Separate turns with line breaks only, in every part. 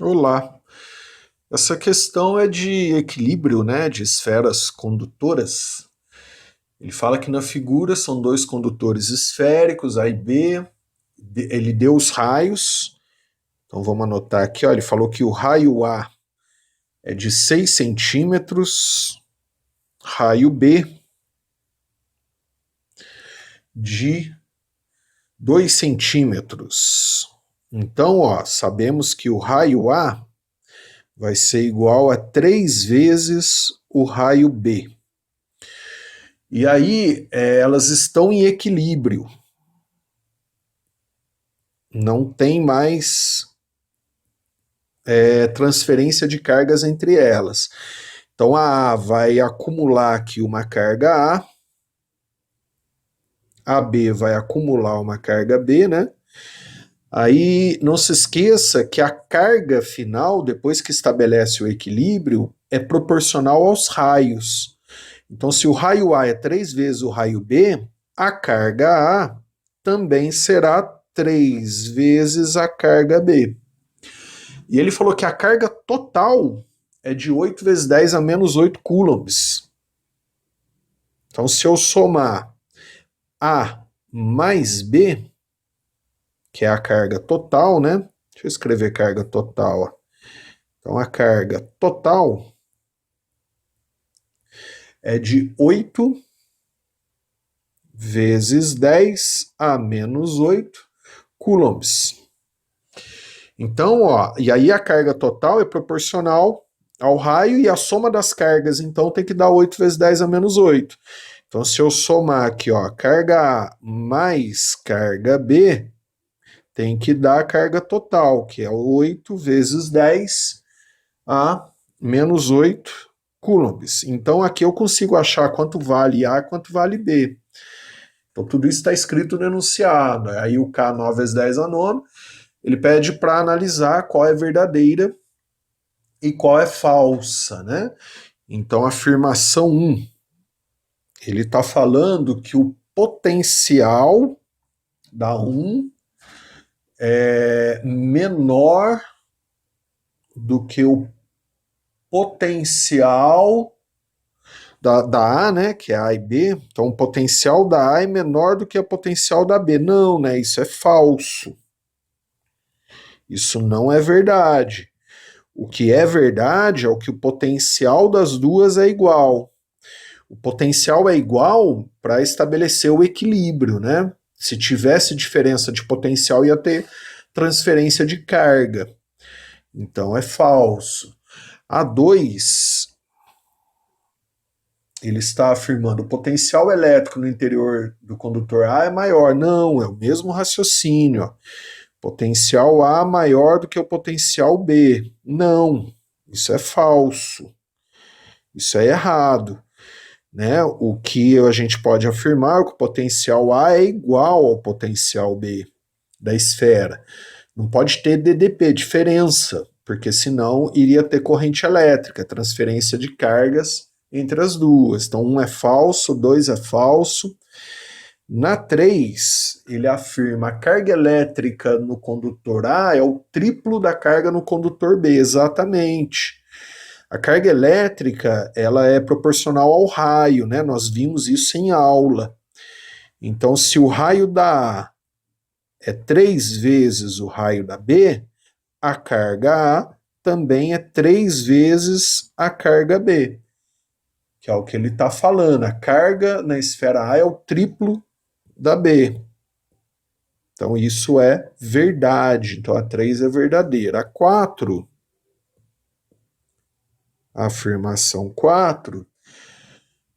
Olá. Essa questão é de equilíbrio, né, de esferas condutoras. Ele fala que na figura são dois condutores esféricos, A e B. Ele deu os raios. Então vamos anotar aqui, ó, ele falou que o raio A é de 6 centímetros, raio B de 2 centímetros. Então, ó, sabemos que o raio A vai ser igual a 3 vezes o raio B. E aí elas estão em equilíbrio. Não tem mais transferência de cargas entre elas. Então a A vai acumular aqui uma carga A B vai acumular uma carga B, né? Aí não se esqueça que a carga final, depois que estabelece o equilíbrio, é proporcional aos raios. Então, se o raio A é 3 vezes o raio B, a carga A também será 3 vezes a carga B. E ele falou que a carga total é de 8 vezes 10 a menos 8 coulombs. Então, se eu somar A mais B, que é a carga total, né? Deixa eu escrever carga total. Ó. Então, a carga total é de 8 vezes 10 a menos 8 coulombs. Então, ó, e aí a carga total é proporcional ao raio e a soma das cargas, então, tem que dar 8 vezes 10 a menos 8. Então, se eu somar aqui, ó, carga A mais carga B, tem que dar a carga total, que é 8 vezes 10 a menos 8 coulombs. Então, aqui eu consigo achar quanto vale A e quanto vale B. Então, tudo isso está escrito no enunciado. Aí o K 9 vezes 10 a 9, ele pede para analisar qual é verdadeira e qual é falsa, né? Então, afirmação 1, ele está falando que o potencial da 1 é menor do que o potencial da A, né, que é A e B. Então, o potencial da A é menor do que o potencial da B. Não, né, isso é falso. Isso não é verdade. O que é verdade é que o potencial das duas é igual. O potencial é igual para estabelecer o equilíbrio, né? Se tivesse diferença de potencial, ia ter transferência de carga. Então é falso. A 2, ele está afirmando o potencial elétrico no interior do condutor A é maior. Não, é o mesmo raciocínio. Ó. Potencial A maior do que o potencial B. Não, isso é falso. Isso é errado. Né? O que a gente pode afirmar é que o potencial A é igual ao potencial B da esfera. Não pode ter DDP, diferença, porque senão iria ter corrente elétrica, transferência de cargas entre as duas. Então, um é falso, dois é falso. Na 3, ele afirma a carga elétrica no condutor A é o triplo da carga no condutor B, exatamente. A carga elétrica, ela é proporcional ao raio, né? Nós vimos isso em aula. Então, se o raio da A é 3 vezes o raio da B, a carga A também é 3 vezes a carga B, que é o que ele está falando. A carga na esfera A é o triplo da B. Então, isso é verdade. Então, a 3 é verdadeira. A 4, a afirmação 4,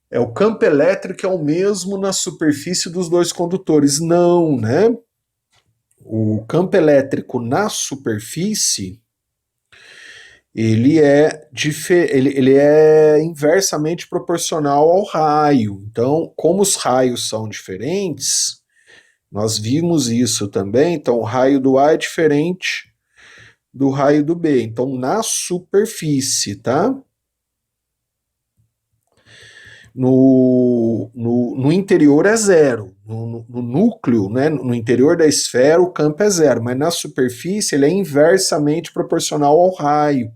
é o campo elétrico é o mesmo na superfície dos dois condutores. Não, né? O campo elétrico na superfície ele é inversamente proporcional ao raio. Então, como os raios são diferentes, nós vimos isso também. Então, o raio do A é diferente do raio do B. Então, na superfície, tá? no interior é zero, no núcleo, né, no interior da esfera o campo é zero, mas na superfície ele é inversamente proporcional ao raio.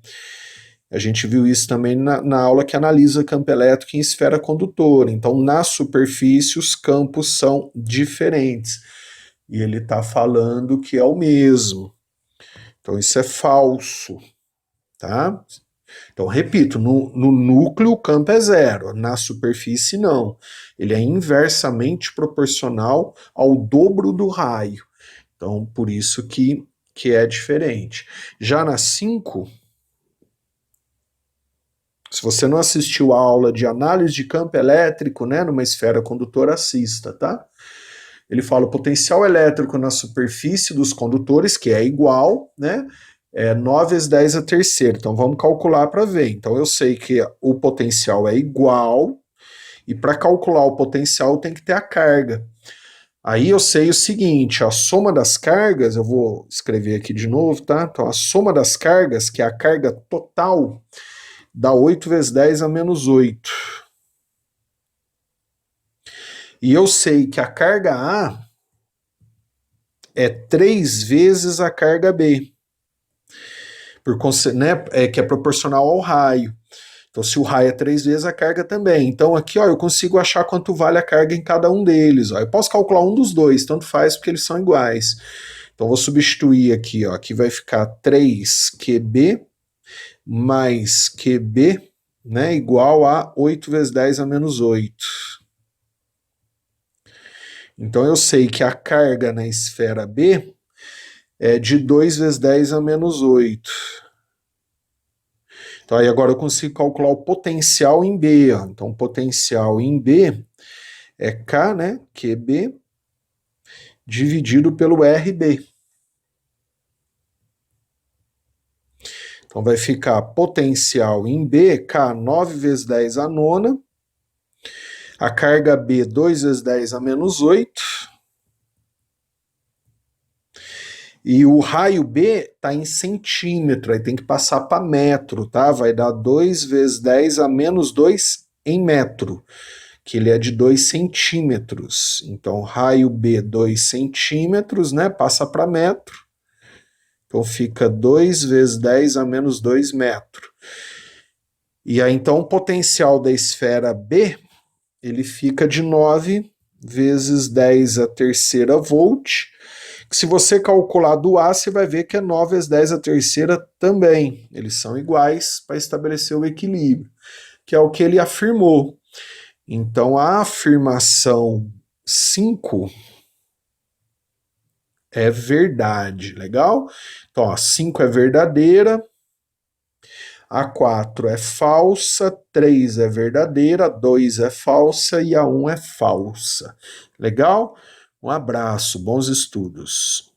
A gente viu isso também na aula que analisa campo elétrico em esfera condutora. Então, na superfície, os campos são diferentes. E ele está falando que é o mesmo. Então, isso é falso. Tá? Então, repito, no núcleo o campo é zero, na superfície não. Ele é inversamente proporcional ao dobro do raio. Então, por isso que é diferente. Já na 5... se você não assistiu a aula de análise de campo elétrico, né, numa esfera condutora, assista, tá? Ele fala o potencial elétrico na superfície dos condutores, que é igual, né, 9 vezes 10 a terceira. Então vamos calcular para ver. Então eu sei que o potencial é igual, e para calcular o potencial tem que ter a carga. Aí eu sei o seguinte, a soma das cargas, eu vou escrever aqui de novo, tá? Então a soma das cargas, que é a carga total, dá 8 vezes 10 a menos 8. E eu sei que a carga A é 3 vezes a carga B, né, que é proporcional ao raio. Então, se o raio é 3 vezes, a carga também. Então, aqui ó, eu consigo achar quanto vale a carga em cada um deles. Ó. Eu posso calcular um dos dois, tanto faz, porque eles são iguais. Então, vou substituir aqui. Ó. Aqui vai ficar 3QB mais QB, né, igual a 8 vezes 10 a menos 8. Então eu sei que a carga na esfera B é de 2 vezes 10 a menos 8. Então aí agora eu consigo calcular o potencial em B. Ó. Então o potencial em B é K, né, QB, dividido pelo RB. Então vai ficar potencial em B, K, 9 vezes 10 a nona, a carga B, 2 vezes 10 a menos 8, e o raio B está em centímetro, aí tem que passar para metro, tá? Vai dar 2 vezes 10 a menos 2 em metro, que ele é de 2 centímetros. Então, raio B, 2 centímetros, né? Passa para metro. Então fica 2 vezes 10 a menos 2 metros. E aí então o potencial da esfera B, ele fica de 9 vezes 10 a terceira volt, que se você calcular do A, você vai ver que é 9 vezes 10 a terceira também. Eles são iguais para estabelecer o equilíbrio, que é o que ele afirmou. Então a afirmação 5 é verdade, legal? Então, ó, 5 é verdadeira, a 4 é falsa, 3 é verdadeira, 2 é falsa e a 1 é falsa. Legal? Um abraço, bons estudos.